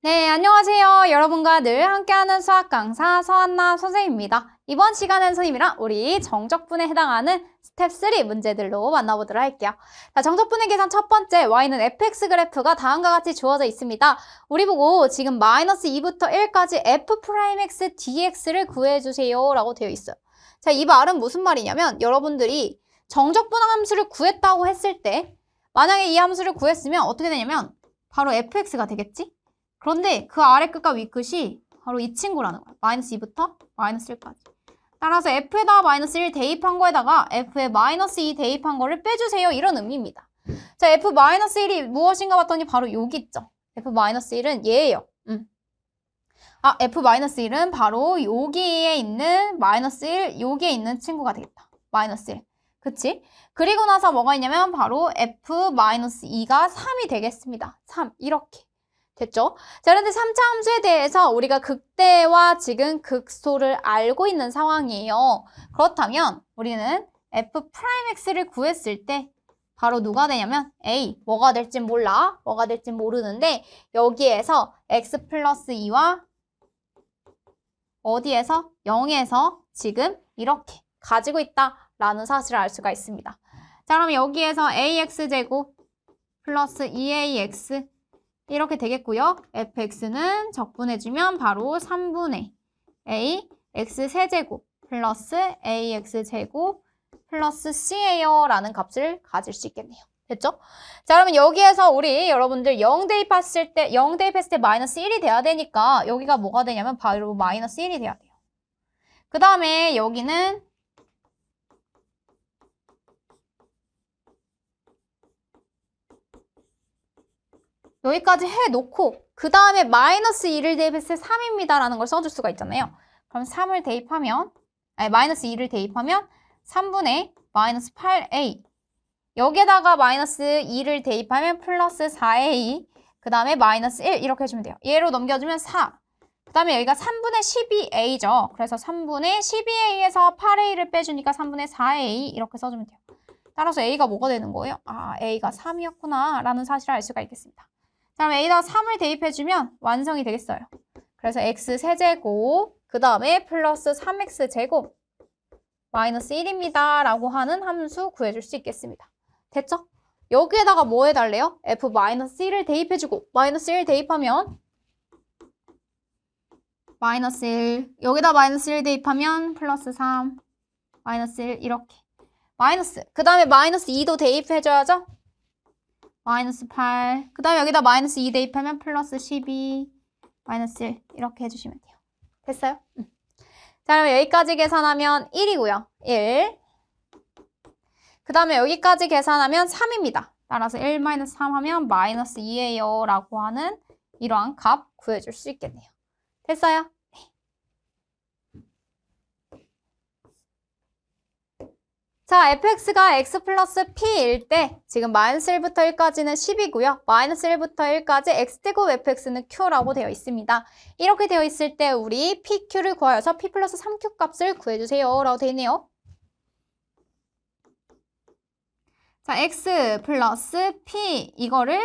네, 안녕하세요. 여러분과 늘 함께하는 수학 강사 서한나 선생님입니다. 이번 시간엔 선생님이랑 우리 정적분에 해당하는 스텝 3 문제들로 만나보도록 할게요. 자, 정적분의 계산 첫 번째, y는 fx 그래프가 다음과 같이 주어져 있습니다. 우리 보고 지금 마이너스 2부터 1까지 f'x dx를 구해주세요 라고 되어 있어요. 자, 이 말은 무슨 말이냐면 여러분들이 정적분 함수를 구했다고 했을 때 만약에 이 함수를 구했으면 어떻게 되냐면 바로 fx가 되겠지? 그런데 그 아래 끝과 위 끝이 바로 이 친구라는 거야. 마이너스 2부터 마이너스 1까지. 따라서 f에다가 마이너스 1 대입한 거에다가 f에 마이너스 2 대입한 거를 빼주세요. 이런 의미입니다. 자, f 마이너스 1이 무엇인가 봤더니 바로 여기 있죠. f 마이너스 1은 얘예요. f 마이너스 1은 바로 여기에 있는 마이너스 1, 여기에 있는 친구가 되겠다. 마이너스 1. 그치? 그리고 나서 뭐가 있냐면 바로 f 마이너스 2가 3이 되겠습니다. 3. 이렇게. 됐죠? 자, 그런데 3차 함수에 대해서 우리가 극대와 지금 극소를 알고 있는 상황이에요. 그렇다면 우리는 f'x를 구했을 때 바로 누가 되냐면 a, 뭐가 될지 몰라, 뭐가 될지 모르는데 여기에서 x 플러스 2와 어디에서? 0에서 지금 이렇게 가지고 있다라는 사실을 알 수가 있습니다. 자, 그럼 여기에서 ax제곱 플러스 2ax 이렇게 되겠고요. fx는 적분해주면 바로 3분의 a x 세제곱 플러스 ax제곱 플러스 c예요 라는 값을 가질 수 있겠네요. 됐죠? 자, 그러면 여기에서 우리 여러분들 0 대입했을 때 마이너스 1이 돼야 되니까 여기가 뭐가 되냐면 바로 마이너스 1이 돼야 돼요. 그 다음에 여기는 여기까지 해놓고 그 다음에 마이너스 2를 대입했을 때 3입니다 라는 걸 써줄 수가 있잖아요. 그럼 3을 대입하면 마이너스 2를 대입하면 3분의 마이너스 8a 여기에다가 마이너스 2를 대입하면 플러스 4a 그 다음에 마이너스 1 이렇게 해주면 돼요. 얘로 넘겨주면 4. 그 다음에 여기가 3분의 12a죠. 그래서 3분의 12a에서 8a를 빼주니까 3분의 4a 이렇게 써주면 돼요. 따라서 a가 뭐가 되는 거예요? 아, a가 3이었구나 라는 사실을 알 수가 있겠습니다. 자, 그럼 a에다 3을 대입해주면 완성이 되겠어요. 그래서 x 세제곱 그 다음에 플러스 3x제곱 마이너스 1입니다 라고 하는 함수 구해줄 수 있겠습니다. 됐죠? 여기에다가 뭐 해달래요? f 마이너스 1을 대입해주고 마이너스 1 대입하면 마이너스 1 여기다 마이너스 1 대입하면 플러스 3 마이너스 1 이렇게 마이너스 그 다음에 마이너스 2도 대입해줘야죠? 마이너스 8 그 다음에 여기다 마이너스 2 대입하면 플러스 12 마이너스 1 이렇게 해주시면 돼요. 됐어요? 자, 그럼 여기까지 계산하면 1이고요. 1 그 다음에 여기까지 계산하면 3입니다. 따라서 1-3 하면 마이너스 2예요 라고 하는 이러한 값 구해줄 수 있겠네요. 됐어요? 자, fx가 x 플러스 p일 때 지금 마이너스 1부터 1까지는 10이고요. 마이너스 1부터 1까지 x제곱 fx는 q라고 되어 있습니다. 이렇게 되어 있을 때 우리 pq를 구하여서 p 플러스 3q 값을 구해주세요 라고 되어 있네요. 자, x 플러스 p 이거를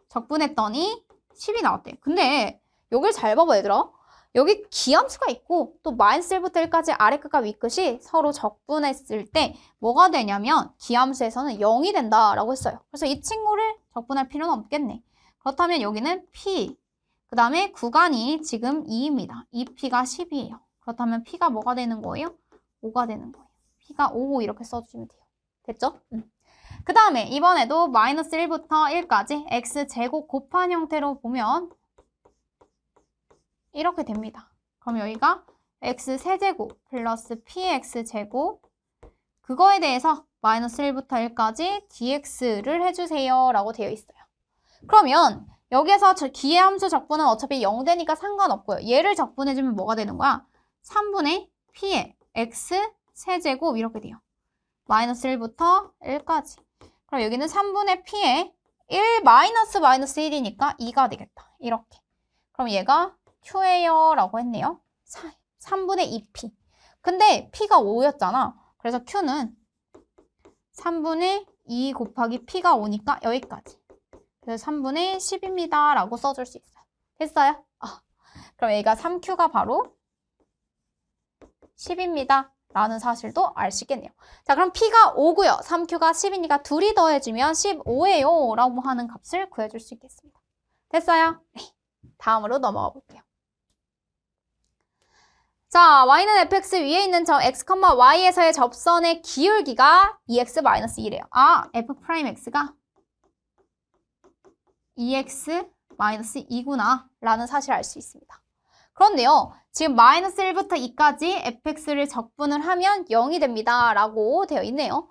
적분했더니 10이 나왔대요. 근데 여길 잘 봐봐 얘들아. 여기 기함수가 있고 또 마이너스 1부터 1까지 아래 끝과 위 끝이 서로 적분했을 때 뭐가 되냐면 기함수에서는 0이 된다라고 했어요. 그래서 이 친구를 적분할 필요는 없겠네. 그렇다면 여기는 p 그 다음에 구간이 지금 2입니다. 2p가 10이에요. 그렇다면 p가 뭐가 되는 거예요? 5가 되는 거예요. p가 5 이렇게 써주시면 돼요. 됐죠? 그 다음에 이번에도 마이너스 1부터 1까지 x제곱 곱한 형태로 보면 이렇게 됩니다. 그럼 여기가 x 세제곱 플러스 px제곱 그거에 대해서 마이너스 1부터 1까지 dx를 해주세요 라고 되어 있어요. 그러면 여기에서 기하함수 적분은 어차피 0되니까 상관없고요. 얘를 적분해주면 뭐가 되는 거야? 3분의 p의 x 세제곱 이렇게 돼요. 마이너스 1부터 1까지. 그럼 여기는 3분의 p의 1 마이너스 1이니까 2가 되겠다. 이렇게. 그럼 얘가 q예요 라고 했네요. 3분의 2p. 근데 p가 5였잖아. 그래서 q는 3분의 2 곱하기 p가 5니까 여기까지. 그래서 3분의 10입니다 라고 써줄 수 있어요. 됐어요? 그럼 여기가 3Q가 바로 10입니다. 라는 사실도 알 수 있겠네요. 자, 그럼 P가 5고요. 3Q가 10이니까 둘이 더해주면 15예요. 라고 하는 값을 구해줄 수 있겠습니다. 됐어요? 네. 다음으로 넘어가 볼게요. 자, y는 fx 위에 있는 점 x, y에서의 접선의 기울기가 2x-1이래요. f'x가 2x-2구나 라는 사실을 알 수 있습니다. 그런데요, 지금 마이너스 1부터 2까지 fx를 적분을 하면 0이 됩니다 라고 되어 있네요.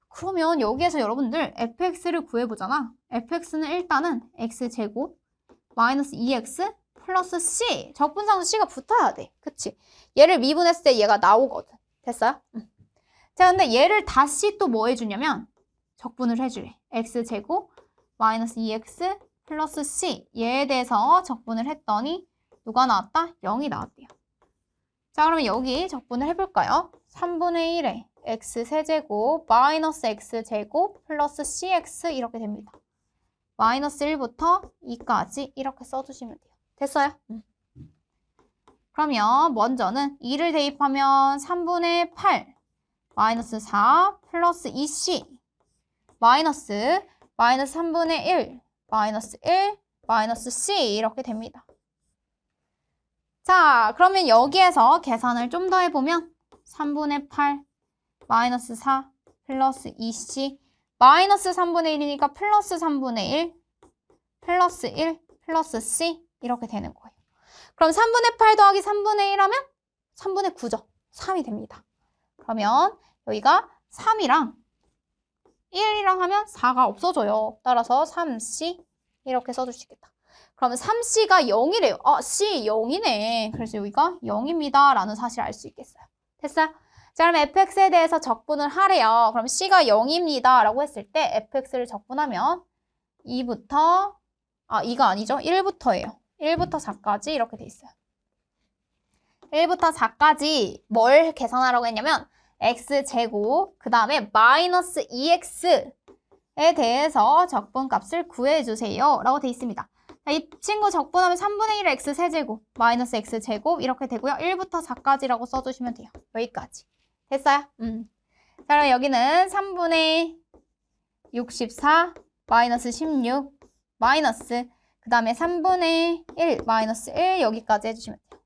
그러면 여기에서 여러분들 fx를 구해보잖아. fx는 일단은 x제곱 마이너스 2x 플러스 c, 적분상수 c가 붙어야 돼. 그치? 얘를 미분했을 때 얘가 나오거든. 됐어요? 자, 근데 얘를 다시 또 뭐 해주냐면 적분을 해주래. x제곱 마이너스 2x 플러스 c, 얘에 대해서 적분을 했더니 누가 나왔다? 0이 나왔대요. 자, 그러면 여기 적분을 해볼까요? 3분의 1에 x세제곱 마이너스 x제곱 플러스 cx 이렇게 됩니다. 마이너스 1부터 2까지 이렇게 써주시면 돼요. 됐어요? 그러면 먼저는 2를 대입하면 3분의 8 마이너스 4 플러스 2c 마이너스 3분의 1 마이너스 1 마이너스 c 이렇게 됩니다. 자, 그러면 여기에서 계산을 좀 더 해보면 3분의 8 마이너스 4 플러스 2c 마이너스 3분의 1이니까 플러스 3분의 1 플러스 1 플러스 c 이렇게 되는 거예요. 그럼 3분의 8 더하기 3분의 1 하면 3분의 9죠. 3이 됩니다. 그러면 여기가 3이랑 1이랑 하면 4가 없어져요. 따라서 3c 이렇게 써주시겠다. 그러면 3c가 0이래요. c 0이네. 그래서 여기가 0입니다. 라는 사실을 알 수 있겠어요. 됐어요? 자, 그럼 fx에 대해서 적분을 하래요. 그럼 c가 0입니다. 라고 했을 때 fx를 적분하면 2가 아니죠. 1부터예요. 1부터 4까지 이렇게 돼 있어요. 1부터 4까지 뭘 계산하라고 했냐면 x제곱, 그 다음에 마이너스 2x에 대해서 적분값을 구해주세요. 라고 돼 있습니다. 이 친구 적분하면 3분의 1 x세제곱, 마이너스 x제곱 이렇게 되고요. 1부터 4까지라고 써주시면 돼요. 여기까지. 됐어요? 자, 그럼 여기는 3분의 64, 마이너스 16, 마이너스 그 다음에 3분의 1, 마이너스 1 여기까지 해주시면 돼요.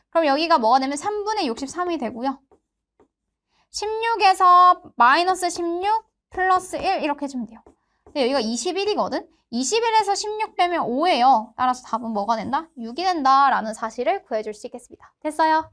그럼 여기가 뭐가 되면 3분의 63이 되고요. 16에서 마이너스 16 플러스 1 이렇게 해주면 돼요. 근데 여기가 21이거든? 21에서 16 빼면 5예요. 따라서 답은 뭐가 된다? 6이 된다라는 사실을 구해줄 수 있겠습니다. 됐어요?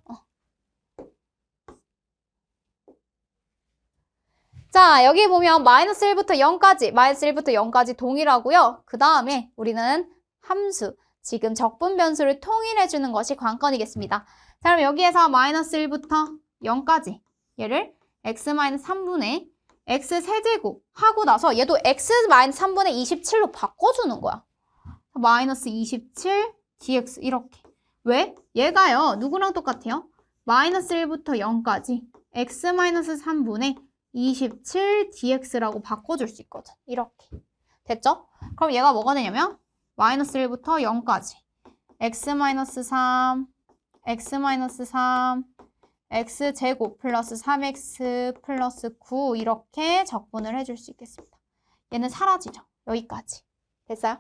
자, 여기 보면 마이너스 1부터 0까지 동일하고요. 그 다음에 우리는 함수, 지금 적분 변수를 통일해주는 것이 관건이겠습니다. 자, 그럼 여기에서 마이너스 1부터 0까지 얘를 x-3분의 x세제곱 하고 나서 얘도 x-3분의 27로 바꿔주는 거야. 마이너스 27 dx 이렇게. 왜? 얘가요. 누구랑 똑같아요? 마이너스 1부터 0까지 x-3분의 27 dx라고 바꿔줄 수 있거든. 이렇게. 됐죠? 그럼 얘가 뭐가 되냐면 마이너스 1부터 0까지 x-3 x제곱 플러스 3x 플러스 9 이렇게 적분을 해줄 수 있겠습니다. 얘는 사라지죠. 여기까지. 됐어요?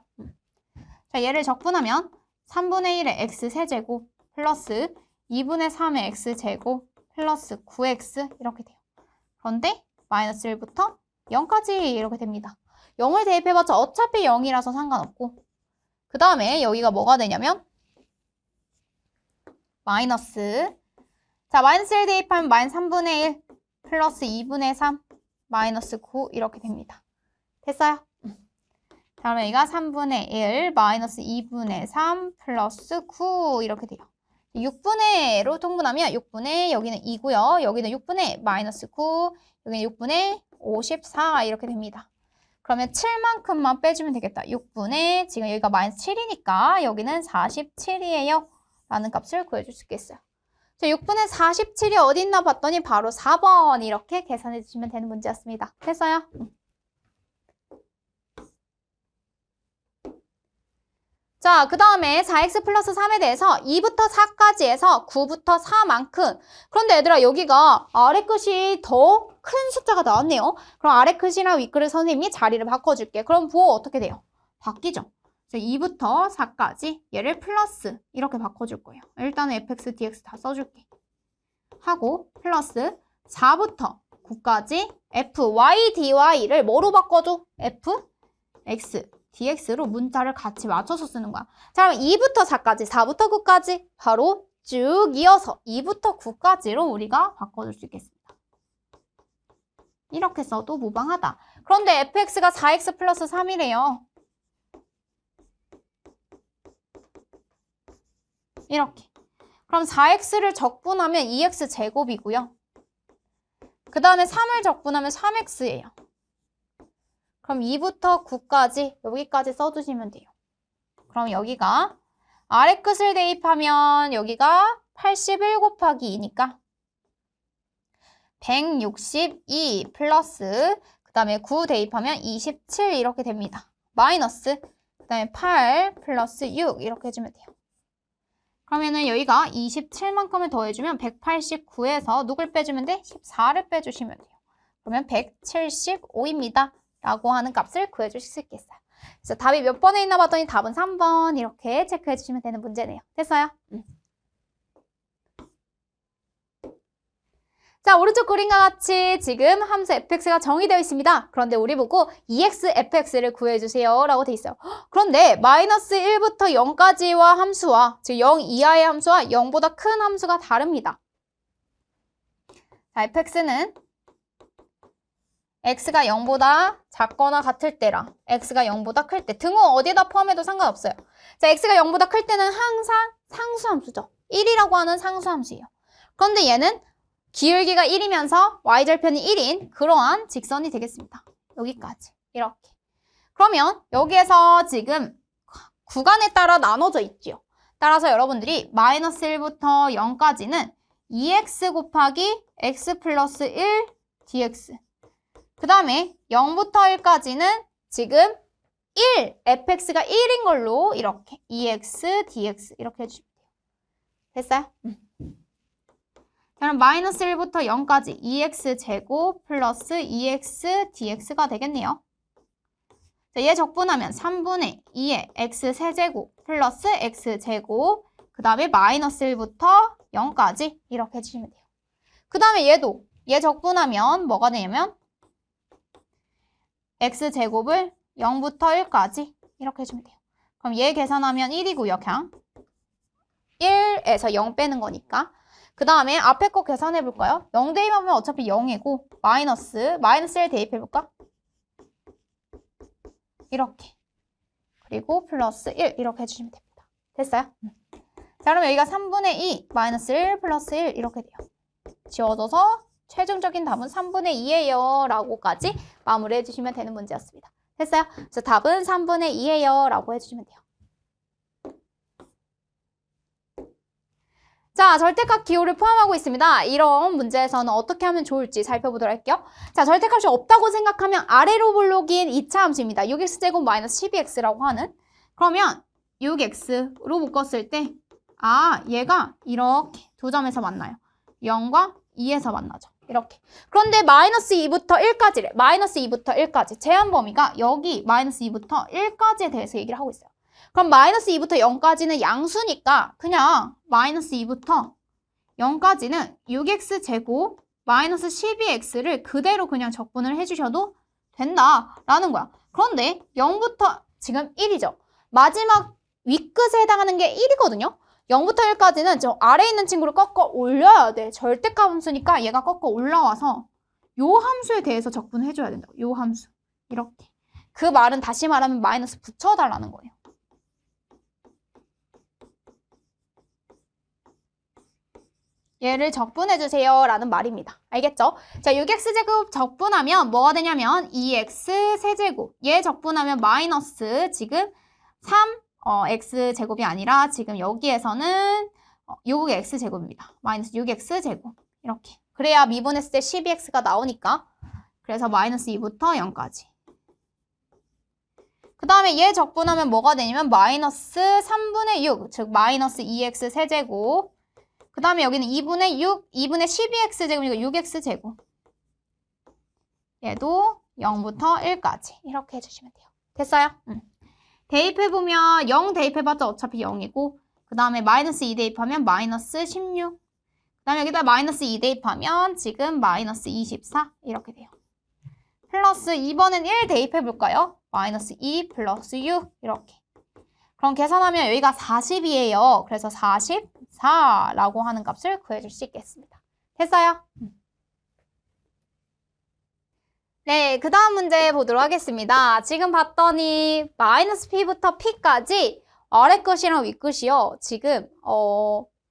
자, 얘를 적분하면 3분의 1의 x세제곱 플러스 2분의 3의 x제곱 플러스 9x 이렇게 돼요. 그런데 마이너스 1부터 0까지 이렇게 됩니다. 0을 대입해봤자 어차피 0이라서 상관없고 그 다음에 여기가 뭐가 되냐면 마이너스 자, 마이너스 1 대입하면 마이너스 3분의 1 플러스 2분의 3 마이너스 9 이렇게 됩니다. 됐어요? 자, 그러면 여기가 3분의 1 마이너스 2분의 3 플러스 9 이렇게 돼요. 6분의로 통분하면 6분의 여기는 2고요. 여기는 6분의 마이너스 9 여기는 6분의 54 이렇게 됩니다. 그러면 7만큼만 빼주면 되겠다. 6분의 지금 여기가 마이너스 7이니까 여기는 47이에요. 라는 값을 구해줄 수 있겠어요. 자, 6분의 47이 어디 있나 봤더니 바로 4번 이렇게 계산해 주시면 되는 문제였습니다. 됐어요? 자, 그 다음에 4x 플러스 3에 대해서 2부터 4까지 해서 9부터 4만큼. 그런데 얘들아, 여기가 아래 끝이 더 큰 숫자가 나왔네요. 그럼 아래 끝이랑 윗 끝을 선생님이 자리를 바꿔줄게. 그럼 부호 어떻게 돼요? 바뀌죠. 2부터 4까지 얘를 플러스 이렇게 바꿔줄 거예요. 일단은 fx, dx 다 써줄게. 하고 플러스 4부터 9까지 fy, dy를 뭐로 바꿔줘? fx, dx로 문자를 같이 맞춰서 쓰는 거야. 자, 그럼 2부터 4까지, 4부터 9까지 바로 쭉 이어서 2부터 9까지로 우리가 바꿔줄 수 있겠습니다. 이렇게 써도 무방하다. 그런데 fx가 4x 플러스 3이래요. 이렇게. 그럼 4x를 적분하면 2x 제곱이고요. 그 다음에 3을 적분하면 3x예요. 그럼 2부터 9까지 여기까지 써주시면 돼요. 그럼 여기가 아래 끝을 대입하면 여기가 81 곱하기 2니까 162 플러스 그 다음에 9 대입하면 27 이렇게 됩니다. 마이너스 그 다음에 8 플러스 6 이렇게 해주면 돼요. 그러면은 여기가 27만큼을 더해주면 189에서 누굴 빼주면 돼? 14를 빼주시면 돼요. 그러면 175입니다. 라고 하는 값을 구해주실 수 있겠어요. 그래서 답이 몇 번에 있나 봤더니 답은 3번 이렇게 체크해주시면 되는 문제네요. 됐어요? 자, 오른쪽 그림과 같이 지금 함수 fx가 정의되어 있습니다. 그런데 우리 보고 2x fx를 구해주세요 라고 돼 있어요. 그런데 마이너스 1부터 0까지와 함수와 즉 0 이하의 함수와 0보다 큰 함수가 다릅니다. 자, fx는 x가 0보다 작거나 같을 때랑 x가 0보다 클 때 등호 어디에다 포함해도 상관없어요. 자, x가 0보다 클 때는 항상 상수함수죠. 1이라고 하는 상수함수예요. 그런데 얘는 기울기가 1이면서 y절편이 1인 그러한 직선이 되겠습니다. 여기까지 이렇게. 그러면 여기에서 지금 구간에 따라 나눠져 있죠. 따라서 여러분들이 마이너스 1부터 0까지는 2x 곱하기 x 플러스 1 dx 그 다음에 0부터 1까지는 지금 1, fx가 1인 걸로 이렇게 2x, dx 이렇게 해주시면 돼요. 됐어요? 그럼 마이너스 1부터 0까지 2x 제곱 플러스 2x dx가 되겠네요. 자, 얘 적분하면 3분의 2의 x 세제곱 플러스 x 제곱 그 다음에 마이너스 1부터 0까지 이렇게 해주시면 돼요. 그 다음에 얘 적분하면 뭐가 되냐면 x 제곱을 0부터 1까지 이렇게 해주면 돼요. 그럼 얘 계산하면 1이고요. 그냥 1에서 0 빼는 거니까. 그 다음에 앞에 거 계산해 볼까요? 0 대입하면 어차피 0이고 마이너스 1 대입해볼까? 이렇게. 그리고 플러스 1 이렇게 해주시면 됩니다. 됐어요? 자, 그럼 여기가 3분의 2 마이너스 1 플러스 1 이렇게 돼요. 지워져서 최종적인 답은 3분의 2예요 라고까지 마무리해 주시면 되는 문제였습니다. 됐어요? 그래서 답은 3분의 2예요 라고 해주시면 돼요. 자, 절대값 기호를 포함하고 있습니다. 이런 문제에서는 어떻게 하면 좋을지 살펴보도록 할게요. 자, 절대값이 없다고 생각하면 아래로 볼록인 2차 함수입니다. 6x제곱 마이너스 12x라고 하는. 그러면 6x로 묶었을 때 얘가 이렇게 두 점에서 만나요. 0과 2에서 만나죠. 이렇게. 그런데 마이너스 2부터 1까지래. 마이너스 2부터 1까지. 제한 범위가 여기 마이너스 2부터 1까지에 대해서 얘기를 하고 있어요. 그럼 마이너스 2부터 0까지는 양수니까 그냥 마이너스 2부터 0까지는 6x 제곱 마이너스 12x를 그대로 그냥 적분을 해주셔도 된다라는 거야. 그런데 0부터 지금 1이죠. 마지막 윗끝에 해당하는 게 1이거든요. 0부터 1까지는 저 아래에 있는 친구를 꺾어 올려야 돼. 절대값 함수니까 얘가 꺾어 올라와서 요 함수에 대해서 적분을 해줘야 된다고. 요 함수. 이렇게. 그 말은 다시 말하면 마이너스 붙여달라는 거예요. 얘를 적분해주세요 라는 말입니다. 알겠죠? 자, 6x제곱 적분하면 뭐가 되냐면 2x 세제곱. 얘 적분하면 마이너스 지금 3 x제곱이 아니라 지금 여기에서는 6x제곱입니다. 마이너스 6x제곱. 이렇게. 그래야 미분했을 때 12x가 나오니까. 그래서 마이너스 2부터 0까지. 그 다음에 얘 적분하면 뭐가 되냐면 마이너스 3분의 6, 즉 마이너스 2x 세제곱. 그 다음에 여기는 2분의 6, 2분의 12x제곱이니까 6x제곱. 얘도 0부터 1까지 이렇게 해주시면 돼요. 됐어요? 대입해보면 0 대입해봤자 어차피 0이고 그 다음에 마이너스 2 대입하면 마이너스 16. 그 다음에 여기다 마이너스 2 대입하면 지금 마이너스 24 이렇게 돼요. 플러스 2번은 1 대입해볼까요? 마이너스 2 플러스 6 이렇게. 그럼 계산하면 여기가 40이에요. 그래서 44라고 하는 값을 구해줄 수 있겠습니다. 됐어요? 네, 그 다음 문제 보도록 하겠습니다. 지금 봤더니 마이너스 P부터 P까지 아래 끝이랑 위 끝이요. 지금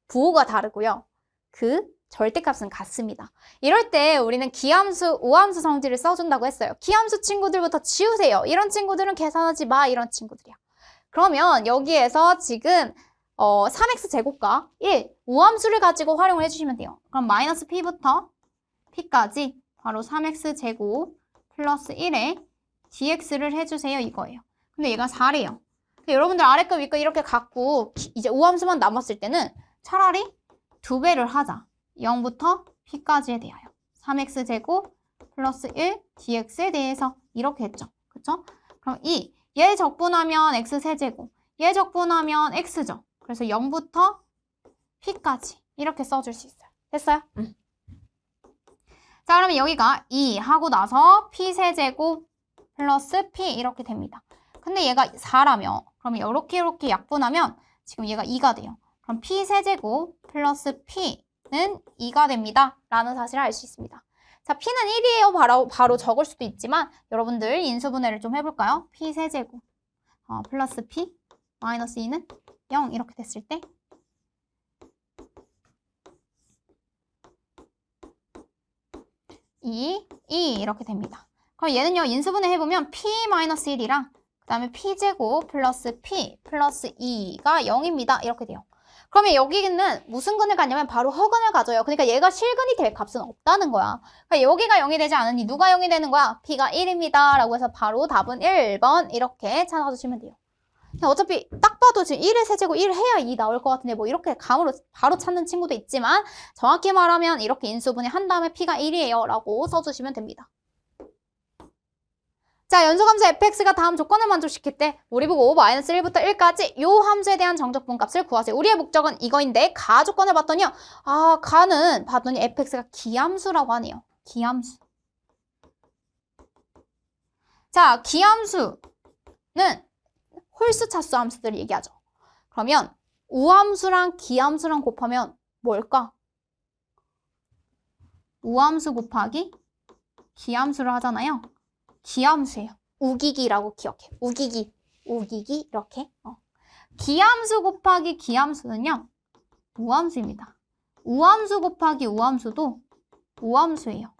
부호가 다르고요. 그 절대값은 같습니다. 이럴 때 우리는 기함수, 우함수 성질을 써준다고 했어요. 기함수 친구들부터 지우세요. 이런 친구들은 계산하지 마. 이런 친구들이야. 그러면 여기에서 지금 3x 제곱과 1, 우함수를 가지고 활용을 해주시면 돼요. 그럼 마이너스 P부터 P까지 바로 3x 제곱 플러스 1에 dx를 해주세요. 이거예요. 근데 얘가 4래요. 여러분들 아래급 위급 이렇게 갖고 이제 우함수만 남았을 때는 차라리 2배를 하자. 0부터 p까지에 대하여 3x 제곱 플러스 1 dx에 대해서 이렇게 했죠. 그쵸? 그럼 얘 적분하면 x 세제곱, 얘 적분하면 x죠. 그래서 0부터 p까지 이렇게 써줄 수 있어요. 됐어요? 자, 그러면 여기가 2 하고 나서 p 세제곱 플러스 p 이렇게 됩니다. 근데 얘가 4라며 그러면 이렇게 약분하면 지금 얘가 2가 돼요. 그럼 p 세제곱 플러스 p는 2가 됩니다. 라는 사실을 알 수 있습니다. 자, p는 1이에요. 바로 적을 수도 있지만 여러분들 인수분해를 좀 해볼까요? p 세제곱 플러스 p 마이너스 2는 0 이렇게 됐을 때 2 이렇게 됩니다. 그럼 얘는요, 인수분해 해보면 p-1이랑 그 다음에 p제곱 플러스 p 플러스 2가 0입니다. 이렇게 돼요. 그러면 여기는 무슨 근을 갖냐면 바로 허근을 가져요. 그러니까 얘가 실근이 될 값은 없다는 거야. 그러니까 여기가 0이 되지 않으니 누가 0이 되는 거야? p가 1입니다. 라고 해서 바로 답은 1번 이렇게 찾아주시면 돼요. 어차피 딱 봐도 지금 1의 세제곱 1 해야 2 나올 것 같은데 뭐 이렇게 감으로 바로 찾는 친구도 있지만 정확히 말하면 이렇게 인수분해 한 다음에 p가 1이에요 라고 써주시면 됩니다. 자, 연소함수 fx가 다음 조건을 만족시킬 때 우리 보고 마이너스 1부터 1까지 요 함수에 대한 정적분 값을 구하세요. 우리의 목적은 이거인데 가 조건을 봤더니요. 가는 봤더니 fx가 기함수라고 하네요. 기함수. 자, 기함수는 홀수 차수 함수들을 얘기하죠. 그러면 우함수랑 기함수랑 곱하면 뭘까? 우함수 곱하기 기함수를 하잖아요. 기함수예요. 우기기라고 기억해. 우기기 이렇게. 기함수 곱하기 기함수는요. 우함수입니다. 우함수 곱하기 우함수도 우함수예요.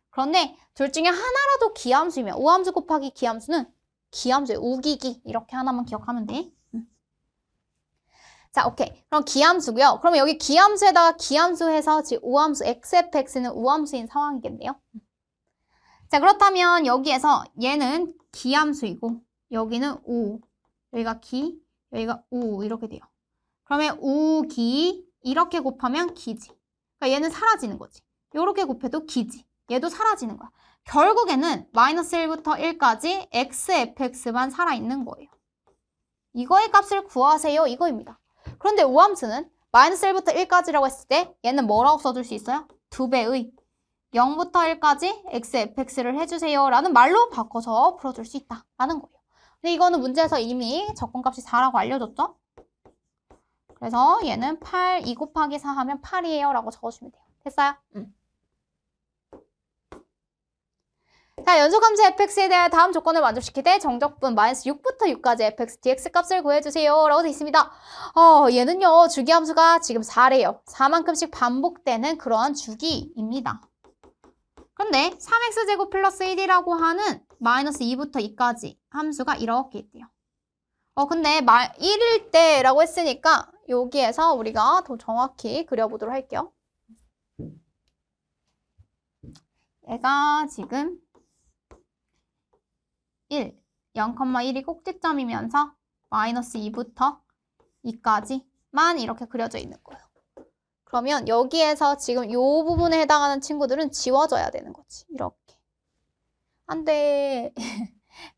그런데 둘 중에 하나라도 기함수이면 우함수 곱하기 기함수는 기함수예요. 우기기 이렇게 하나만 기억하면 돼. 자, 오케이. 그럼 기함수고요. 그러면 여기 기함수에다가 기함수 해서 지금 우함수 xfx는 우함수인 상황이겠네요. 자, 그렇다면 여기에서 얘는 기함수이고 여기는 우, 여기가 기, 여기가 우 이렇게 돼요. 그러면 우기 이렇게 곱하면 기지. 그러니까 얘는 사라지는 거지. 이렇게 곱해도 기지. 얘도 사라지는 거야. 결국에는 마이너스 1부터 1까지 xfx만 살아있는 거예요. 이거의 값을 구하세요. 이거입니다. 그런데 우함수는 마이너스 1부터 1까지라고 했을 때 얘는 뭐라고 써줄 수 있어요? 2배의 0부터 1까지 xfx를 해주세요. 라는 말로 바꿔서 풀어줄 수 있다라는 거예요. 근데 이거는 문제에서 이미 적분값이 4라고 알려줬죠? 그래서 얘는 8, 2 곱하기 4 하면 8이에요. 라고 적어주면 돼요. 됐어요? 자, 연소함수 fx에 대한 다음 조건을 만족시킬 때 정적분 마이너스 6부터 6까지 fx, dx 값을 구해주세요. 라고 되어 있습니다. 얘는요, 주기함수가 지금 4래요. 4만큼씩 반복되는 그러한 주기입니다. 근데 3x제곱 플러스 1이라고 하는 마이너스 2부터 2까지 함수가 이렇게 있대요. 근데 1일 때라고 했으니까 여기에서 우리가 더 정확히 그려보도록 할게요. 얘가 지금 1, 0,1이 꼭지점이면서 마이너스 2부터 2까지만 이렇게 그려져 있는 거예요. 그러면 여기에서 지금 이 부분에 해당하는 친구들은 지워져야 되는 거지. 이렇게. 안 돼.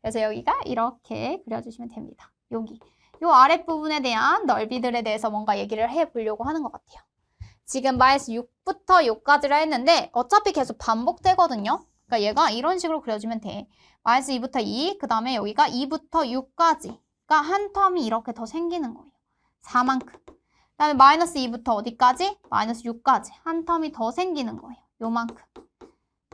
그래서 여기가 이렇게 그려주시면 됩니다. 여기. 이 아랫부분에 대한 넓이들에 대해서 뭔가 얘기를 해보려고 하는 것 같아요. 지금 마이너스 6부터 6까지라 했는데 어차피 계속 반복되거든요. 그러니까 얘가 이런 식으로 그려주면 돼. 마이너스 2부터 2, 그 다음에 여기가 2부터 6까지. 그러니까 한 텀이 이렇게 더 생기는 거예요. 4만큼. 그 다음에 마이너스 2부터 어디까지? 마이너스 6까지. 한 텀이 더 생기는 거예요. 요만큼.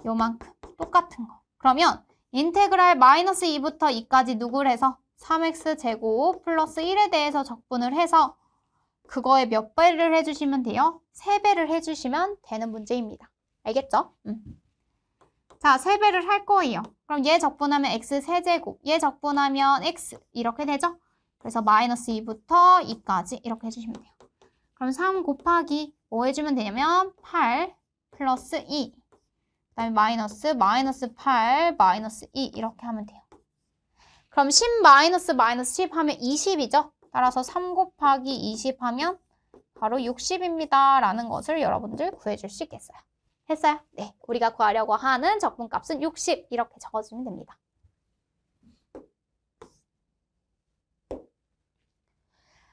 요만큼. 똑같은 거. 그러면 인테그랄 마이너스 2부터 2까지 누구를 해서 3x제곱 플러스 1에 대해서 적분을 해서 그거에 몇 배를 해주시면 돼요? 3배를 해주시면 되는 문제입니다. 알겠죠? 자, 3배를 할 거예요. 그럼 얘 적분하면 x 세제곱, 얘 적분하면 x 이렇게 되죠? 그래서 마이너스 2부터 2까지 이렇게 해주시면 돼요. 그럼 3 곱하기 뭐 해주면 되냐면 8 플러스 2 그 다음에 마이너스 8 마이너스 2 이렇게 하면 돼요. 그럼 10 마이너스 10 하면 20이죠? 따라서 3 곱하기 20 하면 바로 60입니다. 라는 것을 여러분들 구해줄 수 있겠어요. 했어요? 네. 우리가 구하려고 하는 적분값은 60 이렇게 적어주면 됩니다.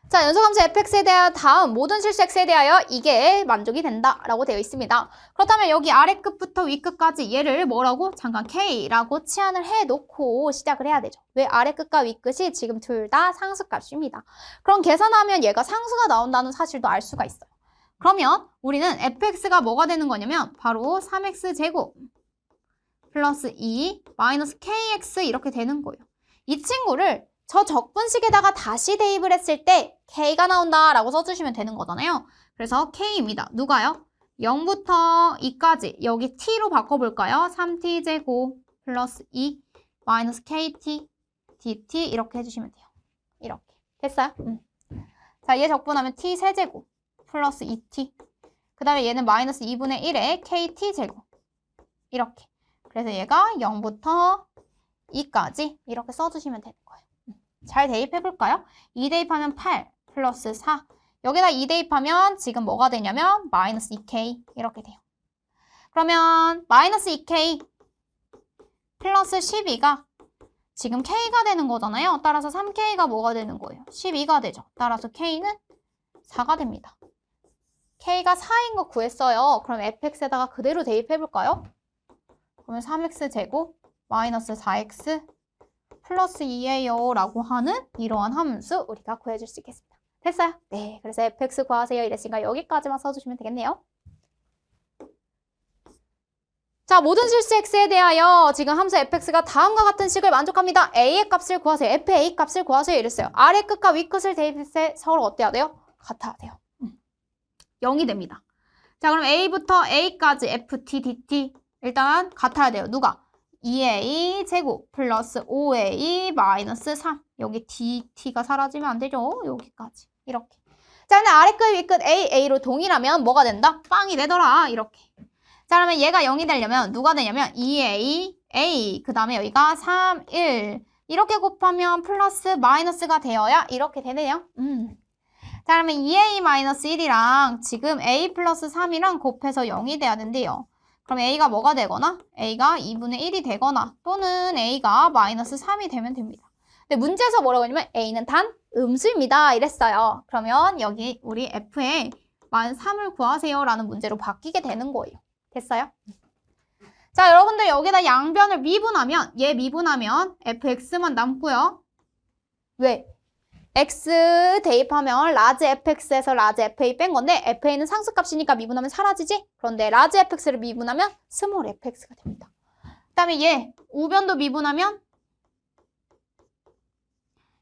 자, 연소함수 fx에 대하여 다음 모든 실수 x에 대하여 이게 만족이 된다라고 되어 있습니다. 그렇다면 여기 아래 끝부터 위 끝까지 얘를 뭐라고? 잠깐 k라고 치환을 해놓고 시작을 해야 되죠. 왜 아래 끝과 위 끝이 지금 둘 다 상수값입니다. 그럼 계산하면 얘가 상수가 나온다는 사실도 알 수가 있어요. 그러면 우리는 fx가 뭐가 되는 거냐면 바로 3x제곱 플러스 2 마이너스 kx 이렇게 되는 거예요. 이 친구를 저 적분식에다가 다시 대입을 했을 때 k가 나온다라고 써주시면 되는 거잖아요. 그래서 k입니다. 누가요? 0부터 2까지 여기 t로 바꿔볼까요? 3t제곱 플러스 2 마이너스 kt dt 이렇게 해주시면 돼요. 이렇게. 됐어요? 자, 얘 적분하면 t 세제곱 플러스 2t 그 다음에 얘는 마이너스 2분의 1에 kt제곱 이렇게. 그래서 얘가 0부터 2까지 이렇게 써주시면 되는 거예요. 잘 대입해볼까요? 2 대입하면 8 플러스 4 여기다 2 대입하면 지금 뭐가 되냐면 마이너스 2k 이렇게 돼요. 그러면 마이너스 2k 플러스 12가 지금 k가 되는 거잖아요. 따라서 3k가 뭐가 되는 거예요? 12가 되죠. 따라서 k는 4가 됩니다. k가 4인 거 구했어요. 그럼 fx에다가 그대로 대입해볼까요? 그러면 3x제곱 마이너스 4x 플러스 2예요 라고 하는 이러한 함수 우리가 구해줄 수 있겠습니다. 됐어요? 네, 그래서 fx 구하세요 이랬으니까 여기까지만 써주시면 되겠네요. 자, 모든 실수 x에 대하여 지금 함수 fx가 다음과 같은 식을 만족합니다. a의 값을 구하세요. fa 값을 구하세요 이랬어요. 아래 끝과 위 끝을 대입했을 때 서로 어때야 돼요? 같아야 돼요. 0이 됩니다. 자, 그럼 a부터 a까지 ft dt 일단 같아야 돼요. 누가? 2a 제곱 플러스 5a 마이너스 3 여기 dt가 사라지면 안 되죠. 여기까지 이렇게. 자, 근데 아래 끝 위 끝 a로 동일하면 뭐가 된다? 빵이 되더라. 이렇게. 자, 그러면 얘가 0이 되려면 누가 되냐면 2a a 그 다음에 여기가 3 1 이렇게 곱하면 플러스 마이너스가 되어야 이렇게 되네요. 자, 그러면 2a 마이너스 1이랑 지금 a 플러스 3이랑 곱해서 0이 돼야 된대요. 그럼 a가 뭐가 되거나 a가 2분의 1이 되거나 또는 a가 마이너스 3이 되면 됩니다. 근데 문제에서 뭐라고 했냐면 a는 단 음수입니다 이랬어요. 그러면 여기 우리 f에 마이너스 3을 구하세요 라는 문제로 바뀌게 되는 거예요. 됐어요? 자, 여러분들 여기다 양변을 미분하면 얘 미분하면 fx만 남고요. 왜? x 대입하면 라지 fx에서 라지 fa 뺀 건데 fa는 상수값이니까 미분하면 사라지지? 그런데 라지 fx를 미분하면 스몰 fx가 됩니다. 그 다음에 얘 우변도 미분하면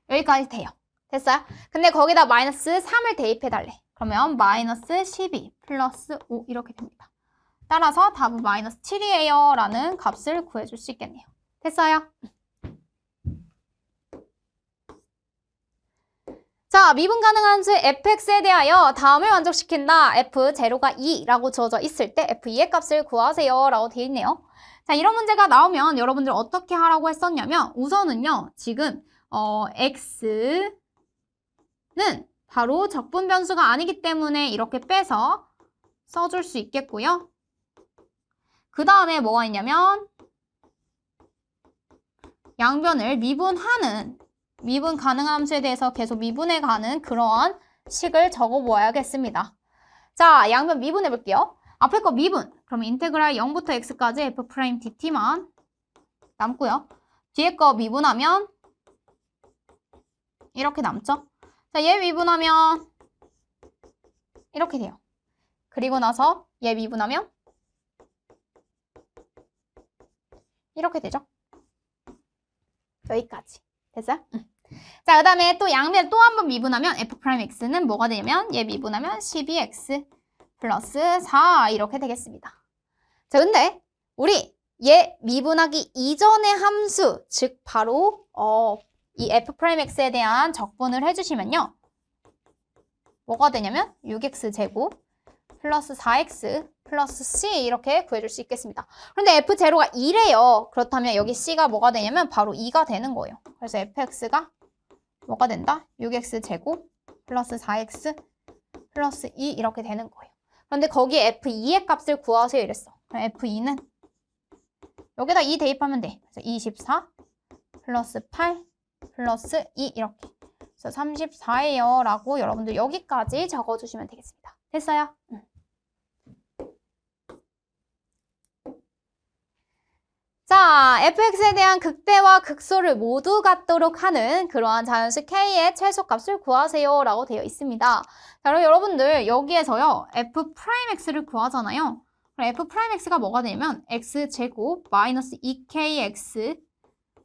여기까지 돼요. 됐어요? 근데 거기다 마이너스 3을 대입해달래. 그러면 마이너스 12 플러스 5 이렇게 됩니다. 따라서 답은 마이너스 7이에요 라는 값을 구해줄 수 있겠네요. 됐어요? 자, 미분 가능한 함수 fx에 대하여 다음을 만족시킨다. f0가 2라고 주어져 있을 때 f2의 값을 구하세요 라고 되어 있네요. 자, 이런 문제가 나오면 여러분들 어떻게 하라고 했었냐면 우선은요. 지금 x는 바로 적분 변수가 아니기 때문에 이렇게 빼서 써줄 수 있겠고요. 그 다음에 뭐가 있냐면 양변을 미분하는 미분 가능한 함수에 대해서 계속 미분해 가는 그러한 식을 적어 보아야겠습니다. 자, 양변 미분해 볼게요. 앞에 거 미분. 그럼 인테그랄 0부터 x까지 f'dt만 남고요. 뒤에 거 미분하면 이렇게 남죠. 자, 얘 미분하면 이렇게 돼요. 그리고 나서 얘 미분하면 이렇게 되죠. 여기까지. 됐어요? 자, 그 다음에 또 양변 또 한 번 미분하면 f'x는 뭐가 되냐면 얘 미분하면 12x 플러스 4 이렇게 되겠습니다. 자, 근데 우리 얘 미분하기 이전의 함수, 즉 바로 이 f'x에 대한 적분을 해주시면요. 뭐가 되냐면 6x제곱 플러스 4x 플러스 c 이렇게 구해줄 수 있겠습니다. 그런데 f0가 2래요. 그렇다면 여기 c가 뭐가 되냐면 바로 2가 되는 거예요. 그래서 fx가 뭐가 된다? 6x제곱 플러스 4x 플러스 2 이렇게 되는 거예요. 그런데 거기에 f2의 값을 구하세요 이랬어. 그럼 f2는 여기다 2 대입하면 돼. 그래서 24 플러스 8 플러스 2 이렇게. 그래서 34예요 라고 여러분들 여기까지 적어주시면 되겠습니다. 됐어요? 자, fx에 대한 극대와 극소를 모두 갖도록 하는 그러한 자연수 k의 최소값을 구하세요 라고 되어 있습니다. 자, 그럼 여러분들 여기에서요 f'x를 구하잖아요. 그럼 f'x가 뭐가 되냐면 x제곱 마이너스 2kx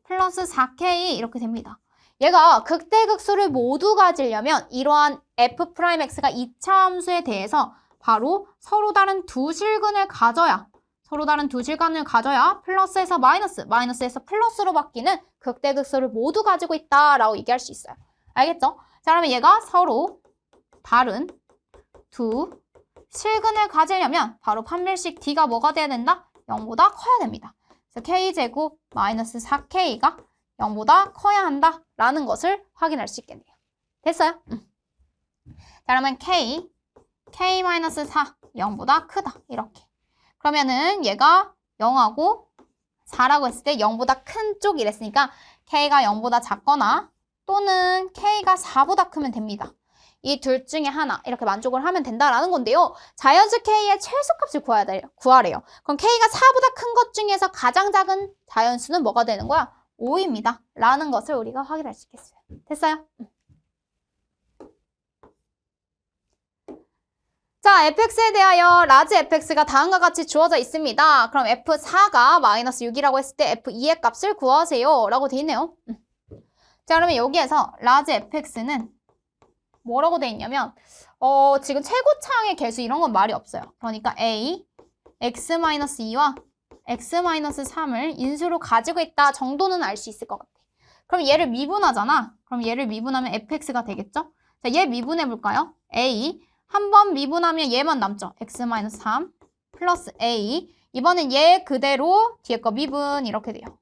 플러스 4k 이렇게 됩니다. 얘가 극대극소를 모두 가지려면 이러한 f'x가 2차 함수에 대해서 바로 서로 다른 두 실근을 가져야 플러스에서 마이너스, 마이너스에서 플러스로 바뀌는 극대극소를 모두 가지고 있다라고 얘기할 수 있어요. 알겠죠? 자, 그러면 얘가 서로 다른 두 실근을 가지려면 바로 판별식 D가 뭐가 돼야 된다? 0보다 커야 됩니다. 그래서 K제곱 마이너스 4K가 0보다 커야 한다라는 것을 확인할 수 있겠네요. 됐어요? 자, 그러면 K-4, 0보다 크다. 이렇게. 그러면은 얘가 0하고 4라고 했을 때 0보다 큰 쪽이랬으니까 K가 0보다 작거나 또는 K가 4보다 크면 됩니다. 이 둘 중에 하나 이렇게 만족을 하면 된다라는 건데요. 자연수 K의 최소값을 구하래요. 그럼 K가 4보다 큰 것 중에서 가장 작은 자연수는 뭐가 되는 거야? 5입니다. 라는 것을 우리가 확인할 수 있겠어요. 됐어요? 자, fx에 대하여 라지 fx가 다음과 같이 주어져 있습니다. 그럼 f4가 마이너스 6이라고 했을 때 f2의 값을 구하세요. 라고 돼 있네요. 자, 그러면 여기에서 라지 fx는 뭐라고 돼 있냐면 지금 최고차항의 개수 이런 건 말이 없어요. 그러니까 a, x-2와 x-3을 인수로 가지고 있다 정도는 알 수 있을 것 같아. 그럼 얘를 미분하잖아. 그럼 얘를 미분하면 fx가 되겠죠? 자, 얘 미분해 볼까요? a 한 번 미분하면 얘만 남죠. x-3 플러스 a. 이번엔 얘 그대로 뒤에 거 미분 이렇게 돼요.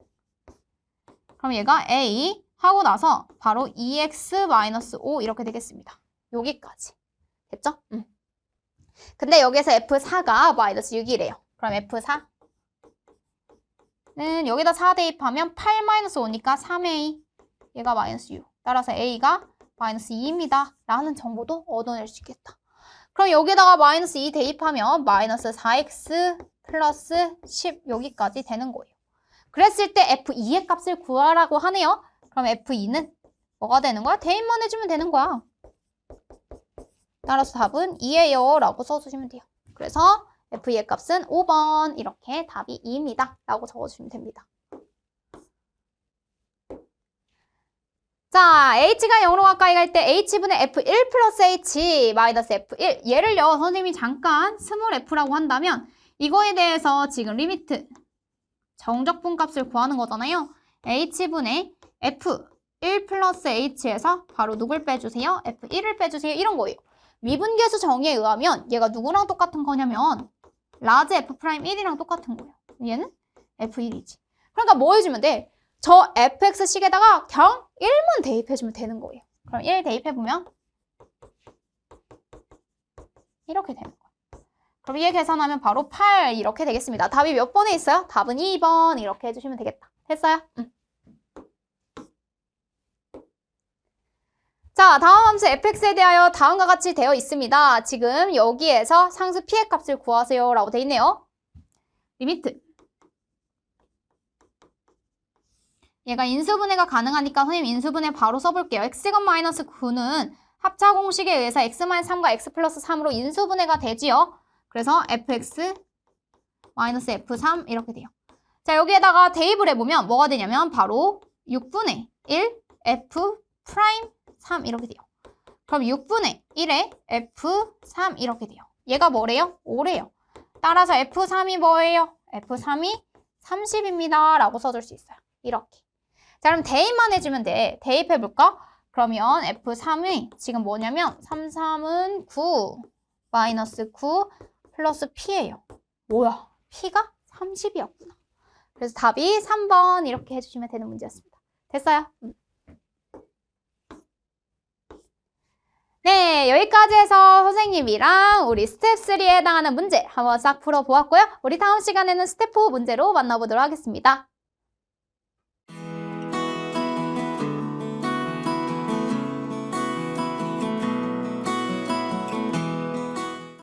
그럼 얘가 a 하고 나서 바로 2x-5 이렇게 되겠습니다. 여기까지. 됐죠? 근데 여기서 f4가 마이너스 6이래요. 그럼 f4는 여기다 4 대입하면 8-5니까 3a. 얘가 마이너스 6. 따라서 a가 마이너스 2입니다. 라는 정보도 얻어낼 수 있겠다. 그럼 여기다가 마이너스 2 대입하면 마이너스 4x 플러스 10 여기까지 되는 거예요. 그랬을 때 f2의 값을 구하라고 하네요. 그럼 f2는 뭐가 되는 거야? 대입만 해주면 되는 거야. 따라서 답은 2예요 라고 써주시면 돼요. 그래서 f2의 값은 5번 이렇게 답이 2입니다. 라고 적어주시면 됩니다. 자, h가 0으로 가까이 갈 때 h분의 f1 플러스 h 마이너스 f1 얘를요 선생님이 잠깐 스몰 f라고 한다면 이거에 대해서 지금 리미트 정적분 값을 구하는 거잖아요. h분의 f1 플러스 h에서 바로 누굴 빼주세요? f1을 빼주세요. 이런 거예요. 미분계수 정의에 의하면 얘가 누구랑 똑같은 거냐면 라지 f'1이랑 똑같은 거예요. 얘는 F1이지. 그러니까 뭐 해주면 돼? 저 fx식에다가 그냥 1만 대입해주면 되는 거예요. 그럼 1 대입해보면 이렇게 되는 거예요. 그럼 얘 계산하면 바로 8 이렇게 되겠습니다. 답이 몇 번에 있어요? 답은 2번 이렇게 해주시면 되겠다. 됐어요? 자, 다음 함수 fx에 대하여 다음과 같이 되어 있습니다. 지금 여기에서 상수 p의 값을 구하세요 라고 되어 있네요. 리미트. 얘가 인수분해가 가능하니까 선생님 인수분해 바로 써볼게요. x-9는 합차 공식에 의해서 x-3과 x 플러스 3으로 인수분해가 되지요. 그래서 fx -f3 이렇게 돼요. 자, 여기에다가 대입을 해보면 뭐가 되냐면 바로 6분의 1 f 프라임 3 이렇게 돼요. 그럼 6분의 1에 f3 이렇게 돼요. 얘가 뭐래요? 5래요. 따라서 f3이 뭐예요? f3이 30입니다 라고 써줄 수 있어요. 이렇게. 자, 그럼 대입만 해주면 돼. 대입해볼까? 그러면 F3이 지금 뭐냐면 3, 3은 9 마이너스 9 플러스 P예요. 뭐야? P가 30이었구나. 그래서 답이 3번 이렇게 해주시면 되는 문제였습니다. 됐어요? 네, 여기까지 해서 선생님이랑 우리 스텝 3에 해당하는 문제 한번 싹 풀어보았고요. 우리 다음 시간에는 스텝 4 문제로 만나보도록 하겠습니다.